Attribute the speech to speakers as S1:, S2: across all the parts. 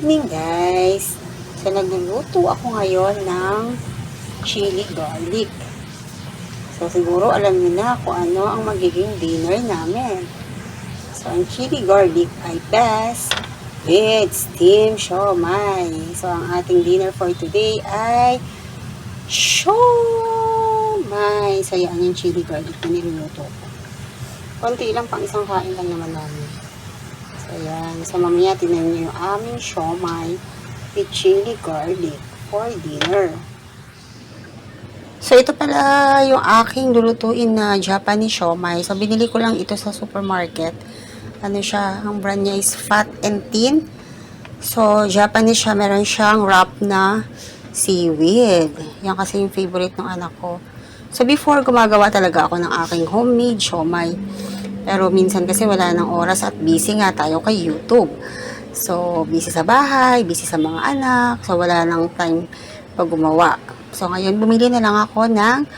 S1: evening guys. So nagluluto ako ngayon ng chili garlic. So siguro alam niyo na kung ano ang magiging dinner namin. So ang chili garlic ay best with steamed siomai. So ang ating dinner for today ay siomai. So yan yung chili garlic na niluluto ko. Konti lang, pang isang kain lang naman namin. So, ayan. So, mamaya tinan nyo yung aming siomai with chili garlic for dinner. So, ito pala yung aking lulutuin na Japanese siomai. So, binili ko lang ito sa supermarket. Ano siya? Ang brand niya is Fat and Thin. So, Japanese siya. Meron siyang wrap na seaweed. Yan kasi yung favorite ng anak ko. So, before, gumagawa talaga ako ng aking homemade siomai. Pero minsan kasi wala ng oras at busy nga tayo kay YouTube. So, busy sa bahay, busy sa mga anak. So, wala nang time pag gumawa. So, ngayon bumili na lang ako ng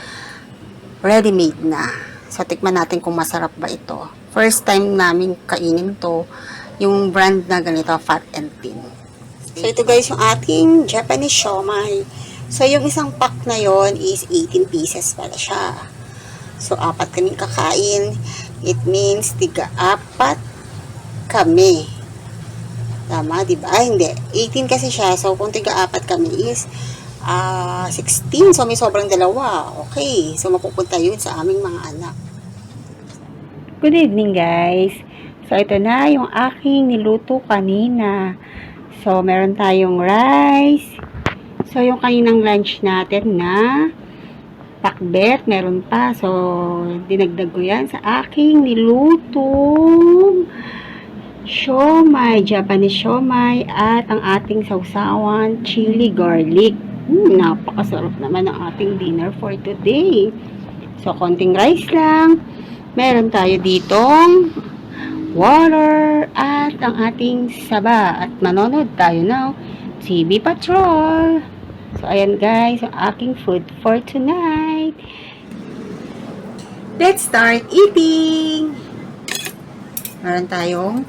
S1: ready-made na. So, tikman natin kung masarap ba ito. First time namin kainin to, yung brand na ganito, Fat and Thin. So, ito guys, yung ating Japanese siomai. So, yung isang pack na yon is 18 pieces pala siya. So, 4 kaming kakain. It means, tiga-4 kami. Tama, diba? Ay, hindi. 18 kasi siya. So, kung tiga-4 kami is 16. So, may sobrang dalawa. Okay. So, mapupunta yun sa aming mga anak. Good evening, guys. So, ito na yung aking niluto kanina. So, meron tayong rice. So, yung kaninang lunch natin na pakbet, meron pa. So, dinagdag ko yan sa aking nilutong siomai, Japanese siomai, at ang ating sausawan, chili garlic. Napakasarap naman ang ating dinner for today. So, konting rice lang. Meron tayo ditong water at ang ating saba. At manonood tayo ng TV Patrol. So, ayan guys, ang aking food for tonight. Let's start eating! Meron tayong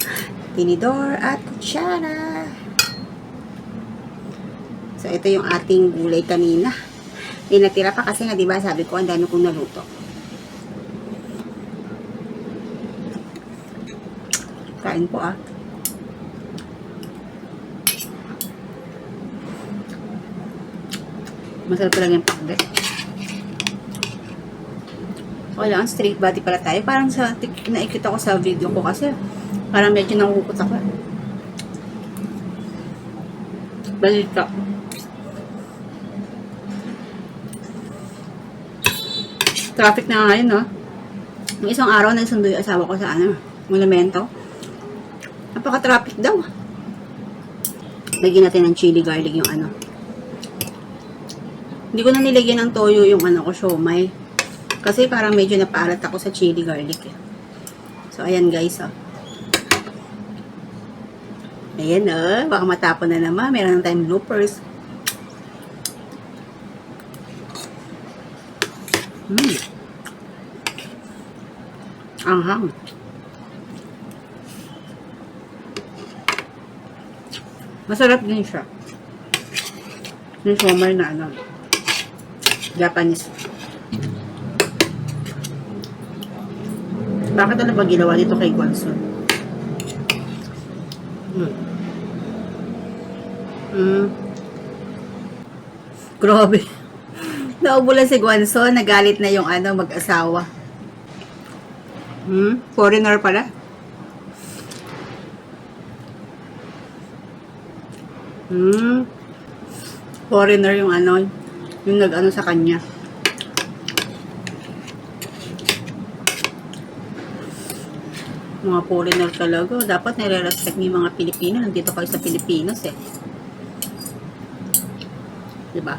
S1: tinidor at kutsara. So, ito yung ating gulay kanina. May natira pa kasi nga, diba, sabi ko, ang dami kong naluto. Kain po ah. Masarap lang yung pakbet. Okay lang, straight body pala tayo. Parang sa naikita ko sa video ko kasi parang medyo nangukot ako. Balita. Traffic na ngayon, no? Yung isang araw, nagsundo yung asawa ko sa monumento. Napaka-traffic daw. Lagyan natin ng chili garlic yung Hindi ko na nilagyan ng toyo yung ko, siomai. Kasi parang medyo napaalat ako sa chili garlic eh. So, ayan guys, oh. Ayan, oh. Baka matapon na naman. Meron na tayong bloopers. Anghang. Masarap din siya. Yung siomai na Japanese. Bakit ano ba ginawa dito kay Gwanson? Grabe. Naubulan si Gwanson. Nagalit na yung mag-asawa. Foreigner pala. Foreigner yung yung nag sa kanya. Mga foreigner talaga. Dapat nire-respect niyo yung mga Pilipino. Nandito kayo sa Pilipinas eh. Diba?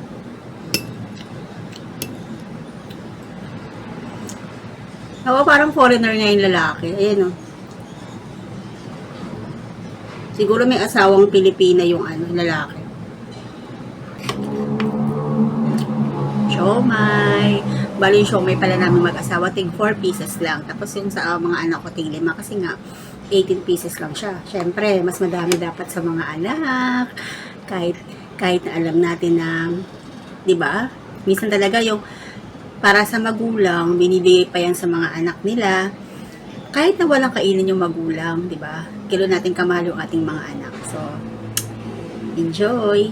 S1: Parang foreigner nga yung lalaki. Ayan o. Siguro may asawang Pilipina yung lalaki. Siomai. Bali yung siomai pala namin mag-asawa, tig 4 pieces lang. Tapos yung sa mga anak ko, tig 5. Kasi nga,
S2: 18 pieces lang siya. Syempre, mas madami dapat sa mga anak. Kahit na alam natin na, 'di ba? Minsan talaga yung para sa magulang, binibigay pa yan sa mga anak nila. Kahit na walang kainin yung magulang, 'di ba? Kailan natin kamahal yung ating mga anak. So, enjoy.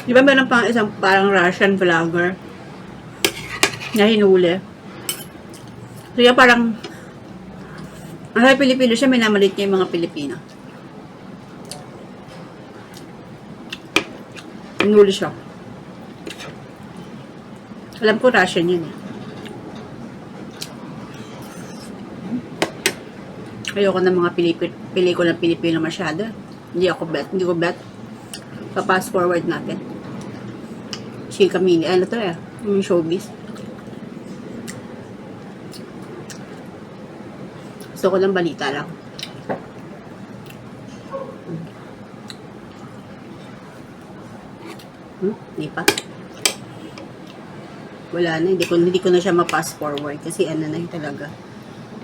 S2: Di ba meron pang isang parang Russian vlogger na hinuli? Kaya parang ang Pilipino siya, minamalit niya yung mga Pilipino. Hinuli siya. Alam ko Russian yun eh. Ayoko ng mga pelikula Pilipino masyado. Hindi ko bet. Pa-fast forward natin. Chika Mini. Ano to eh? Yung showbiz. Gusto ko lang balita lang. Hindi pa. Wala na. Hindi ko na siya ma-fast forward. Kasi ano na yun talaga.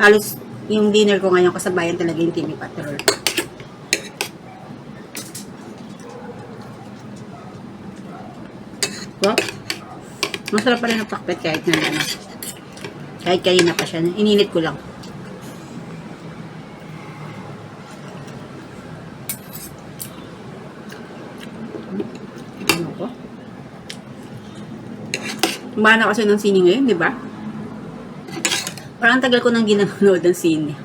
S2: Halos yung dinner ko ngayon kasabayan talaga yung TV Patrol. Well, masarap pa rin ang pakpet kahit na ano. Kahit kanina pa siya. Ininit ko lang. Ano ko? Umana kasi ng sine ngayon, di ba? Parang tagal ko nang ginanood ng sine.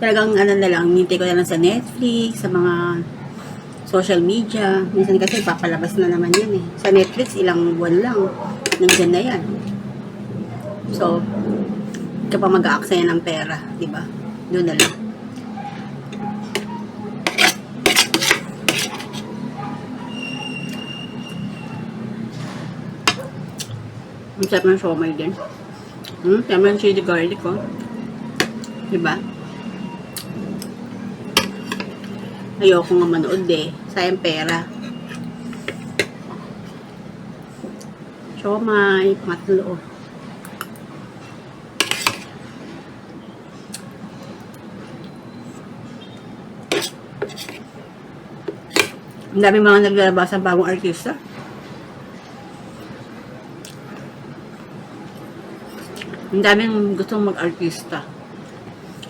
S2: Talagang ano na lang, nintay ko na lang sa Netflix, sa mga social media. Minsan kasi papalabas na naman yan eh. Sa Netflix, ilang buwan lang. Nandyan na yan. So, kapag mag-aaksaya ng pera, di ba? Doon na lang. Ang sarap ng siomay din. Tama yung chili garlic ko. Diba? Ayoko nga manood eh. Sayang pera. Siomay, pangatlo. Ang dami mga naglalabas ng bagong artista. Ang daming gustong mag-artista.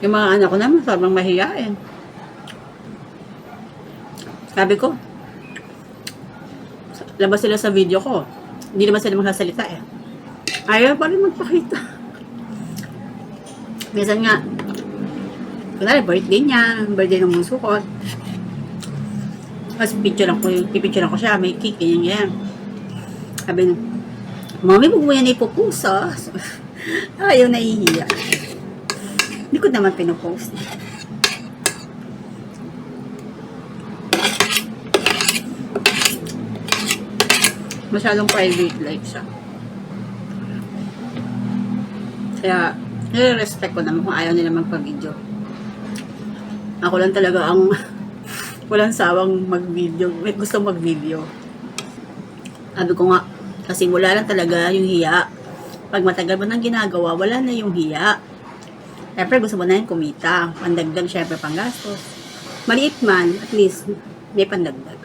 S2: Yung mga anak ko naman, sobrang mahiyain. Sabi ko, labas sila sa video ko. Hindi naman sila magsasalita eh. Ayaw pa rin magpakita. Minsan nga, kunwari, birthday niya, birthday ng bunso ko. Tapos pipicturean ko siya, may cake, ganyan. Sabi niya, Mami, huwag mo yan ipopost ah. Ayaw, nahihiya. Hindi ko naman pinopost. Masyadong private life siya. Kaya, nire-respect ko naman kung ayaw nila magpa-video. Ako lang talaga ang walang sawang mag-video. May gusto mag-video. Sabi ko nga, kasi wala lang talaga yung hiya. Pag matagal mo nang ginagawa, wala na yung hiya. Siyempre, gusto mo na yung kumita. Pandagdag, siyempre, panggastos. Maliit man, at least, may pandagdag.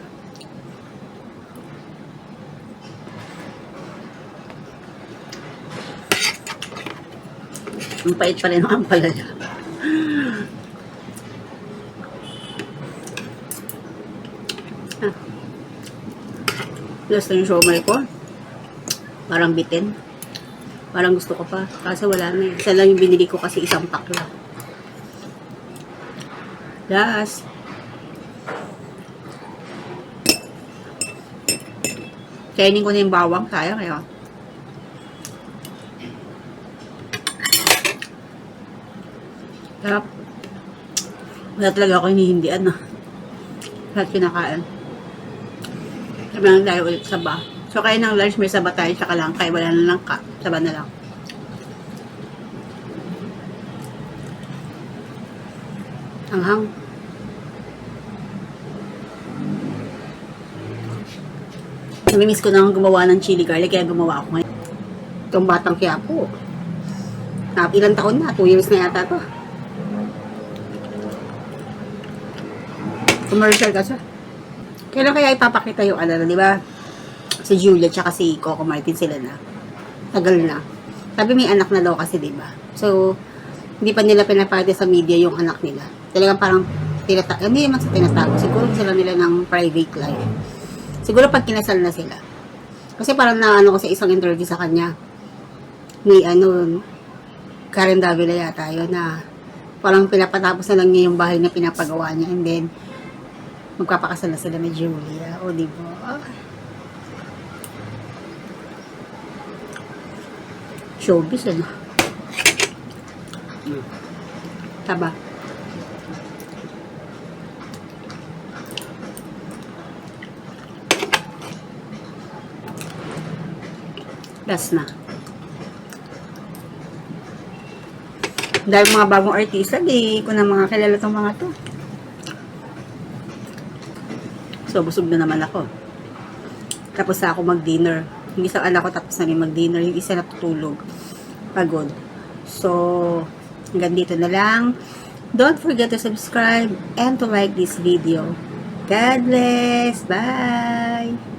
S2: Ang pait pa rin ang ampalaya. Last na yung siomay ko. Parang bitin. Parang gusto ko pa. Kasi wala na eh. Isa lang yung binili ko kasi isang pack lang. Last. Kainin ko na yung bawang. Sayang eh. Sarap. Wala talaga ako hinihindian na. Lahat kinakain. Sabi lang tayo ulit sa ba. So, kaya ng lunch, may saba tayo sa kalangkay. Wala na lang ka. Saba na lang. Anghang. Namimiss ko nang gumawa ng chili garlic, kaya gumawa ako ngayon. Itong batang Quiapo. Ilang taon na? 2 years na yata to. Commercial kasi. Kailan kaya ipapakita yung ano, di ba? Si Julia tsaka si Coco Martin, sila na. Tagal na. Sabi may anak na daw kasi, di ba? So, hindi pa nila pinapakita sa media yung anak nila. Talagang parang hindi naman sa tinatago. Siguro sila nila ng private life. Siguro pag kinasal na sila. Kasi parang naano ko sa isang interview sa kanya. May Karen Davila yata yun na parang pinapatapos na lang niya yung bahay na pinapagawa niya and then magpapakasal na sila ni Julia. O, di ba? Showbiz, ano? Taba. Last na. Dahil mga bagong artista, di ko na mga kilala tong mga to. So, busog na naman ako. Tapos na ako mag-dinner. Yung isang anak ko tapos na rin mag-dinner. Yung isa natutulog. Pagod. So, hanggang dito na lang. Don't forget to subscribe and to like this video. God bless. Bye!